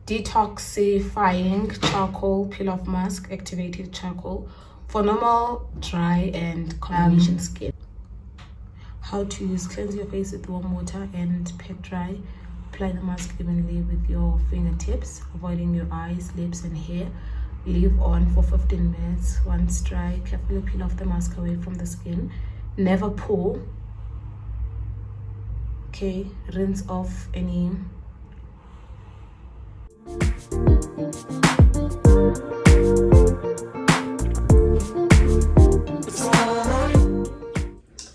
detoxifying charcoal peel-off mask, activated charcoal for normal, dry and combination skin. How to use: cleanse your face with warm water and pat dry. Apply the mask evenly with your fingertips, avoiding your eyes, lips and hair. Leave on for 15 minutes. Once dry, carefully peel off the mask away from the skin. Never pull. Okay, rinse off any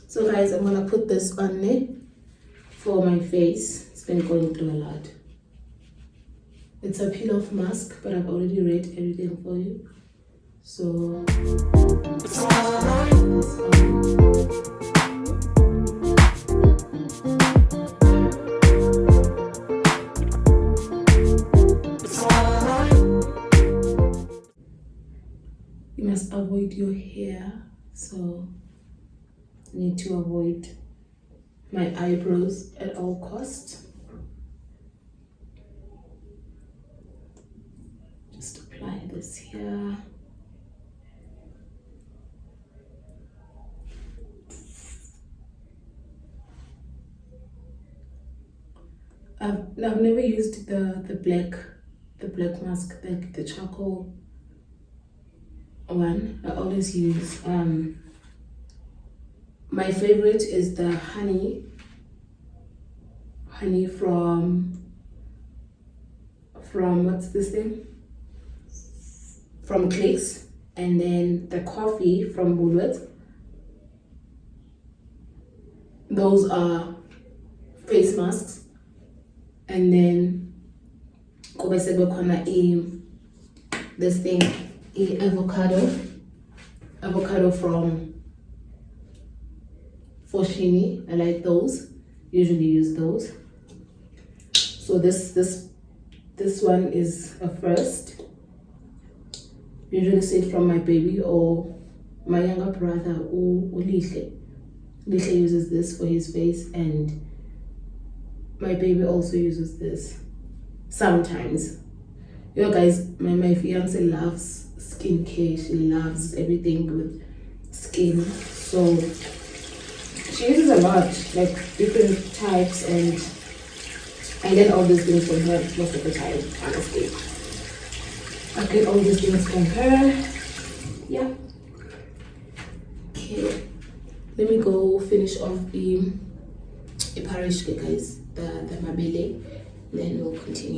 So guys, I'm gonna put this on there for my face. It's been going through a lot. It's a peel-off mask, but I've already read everything for you. So you must avoid your hair. So I need to avoid my eyebrows at all costs. Just apply this here. I've never used the black mask, the charcoal one. I always use my favorite is the honey from what's this thing? From Clicks, and then the coffee from Woolworths. Those are face masks. And then this thing, avocado from Foschini. I like those. Usually use those. So this one is a first. Usually say from my baby or my younger brother or Lishe. Lishe uses this for his face, and my baby also uses this sometimes. You know guys, my fiance loves skincare. She loves everything with skin. So she uses a lot, like different types, and I get all these things from her most of the time, honestly. I get all these things from her. Yeah. Okay. Let me go finish off the parishke, guys, the mabele, then we'll continue.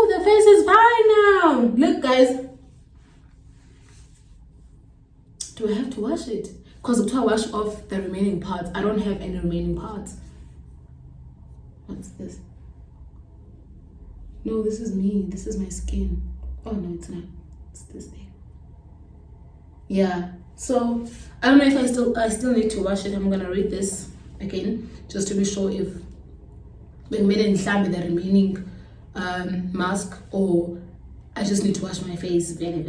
The face is fine now. Look guys, do I have to wash it? Because to wash off the remaining parts, I don't have any remaining parts. What's this? No, this is me. This is my skin. Oh no, it's not. It's this thing. Yeah. So I don't know if I still need to wash it. I'm gonna read this again just to be sure if we made any with the remaining mask, or I just need to wash my face very.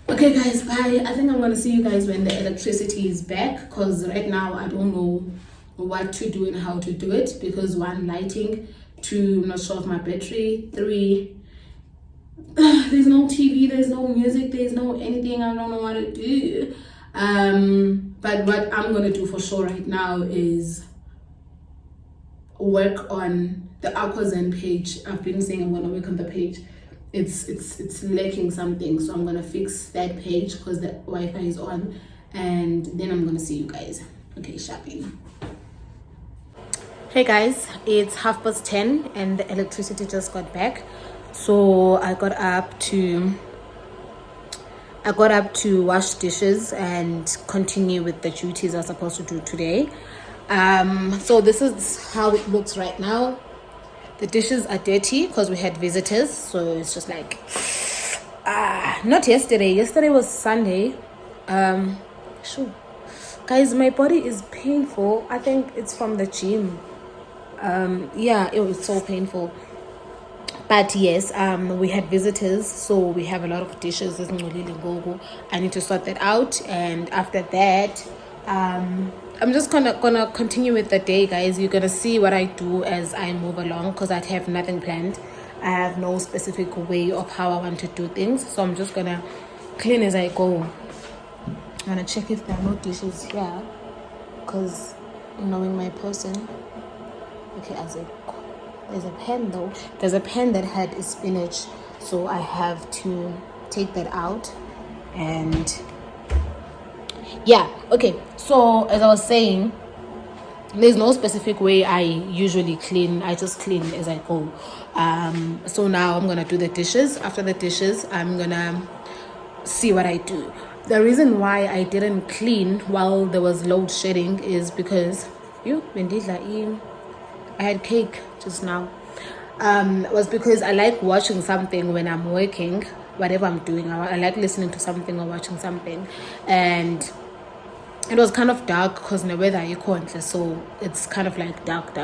Okay guys, bye. I think I'm gonna see you guys when the electricity is back, because right now I don't know what to do and how to do it, because 1, lighting, 2, I'm not sure of my battery, 3, there's no TV, there's no music, there's no anything. I don't know what to do. But what I'm gonna do for sure right now is work on the Aquazen page. I've been saying I'm gonna work on the page. It's lacking something, so I'm gonna fix that page because the Wi-Fi is on, and then I'm gonna see you guys. Okay, shopping. Hey guys, it's 10:30 and the electricity just got back, so I got up to wash dishes and continue with the duties I was supposed to do today. So this is how it looks right now. The dishes are dirty because we had visitors, so it's just like not yesterday. Yesterday was Sunday. Sure. Guys, my body is painful. I think it's from the gym. Yeah, it was so painful. But yes, we had visitors, so we have a lot of dishes. I need to sort that out, and after that, I'm just gonna continue with the day, guys. You're gonna see what I do as I move along because I have nothing planned. I have no specific way of how I want to do things, so I'm just gonna clean as I go. I'm gonna check if there are no dishes here, because knowing my person. Okay, there's a pen though. There's a pen that had a spinach, so I have to take that out. And yeah, okay. So as I was saying, there's no specific way I usually clean. I just clean as I go. So now I'm gonna do the dishes. After the dishes, I'm gonna see what I do. The reason why I didn't clean while there was load shedding is because I had cake just now. Was because I like watching something when I'm working, whatever I'm doing. I like listening to something or watching something, and it was kind of dark because the weather you can't, so it's kind of like dark.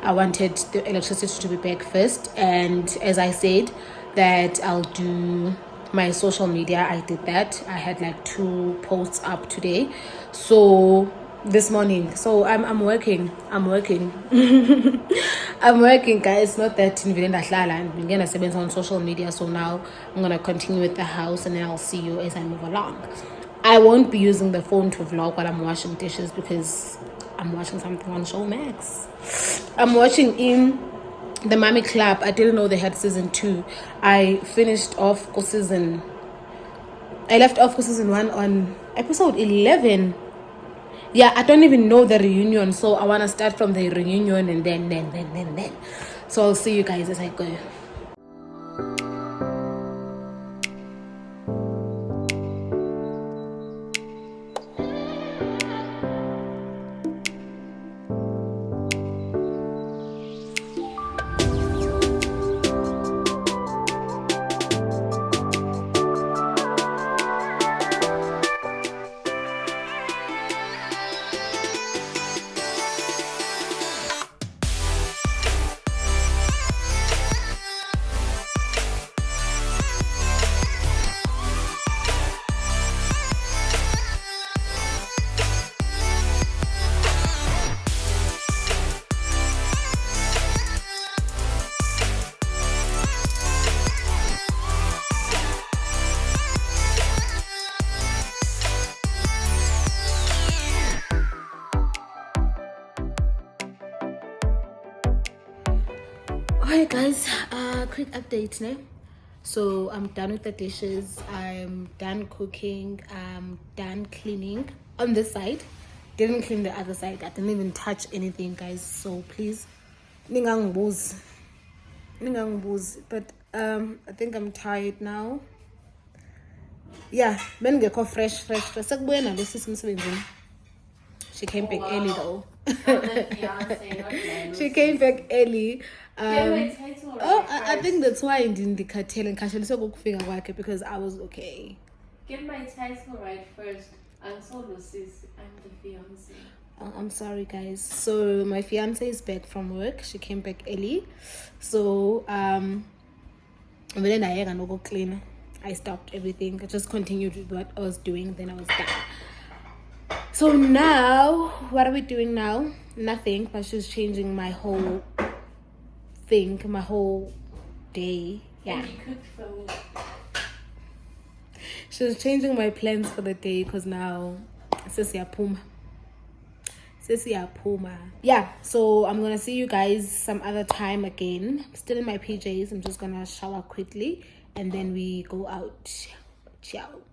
I wanted the electricity to be back first, and as I said that I'll do my social media, I did that. I had like 2 posts up today, so this morning. So I'm working. I'm working, guys. Not that I'm gonna spend on social media. So now I'm gonna continue with the house, and then I'll see you as I move along. I won't be using the phone to vlog while I'm washing dishes because I'm watching something on Showmax. I'm watching in the Mommy Club. I didn't know they had season 2. I left off season 1 on episode 11. Yeah, I don't even know the reunion, so I want to start from the reunion and then. So I'll see you guys as I go. Alright guys, quick update now. So I'm done with the dishes, I'm done cooking, I'm done cleaning on this side. Didn't clean the other side. I didn't even touch anything, guys, so please ningangibuzi. But I think I'm tired now. Yeah, bengekho fresh. Sekubuye nalesi simsebenzini. She came back early though. She came back early. I think that's why I didn't ndikhathele because I was okay. Get my title right first. I'm solo sis. I'm the fiance. I'm sorry guys. So my fiance is back from work. She came back early. So clean. I stopped everything. I just continued with what I was doing, then I was done. So now, what are we doing now? Nothing, but she's changing my whole thing, my whole day. Yeah. She's changing my plans for the day because now Sesiyaphuma. Yeah, so I'm gonna see you guys some other time again. I'm still in my PJs. I'm just gonna shower quickly and then we go out. Ciao.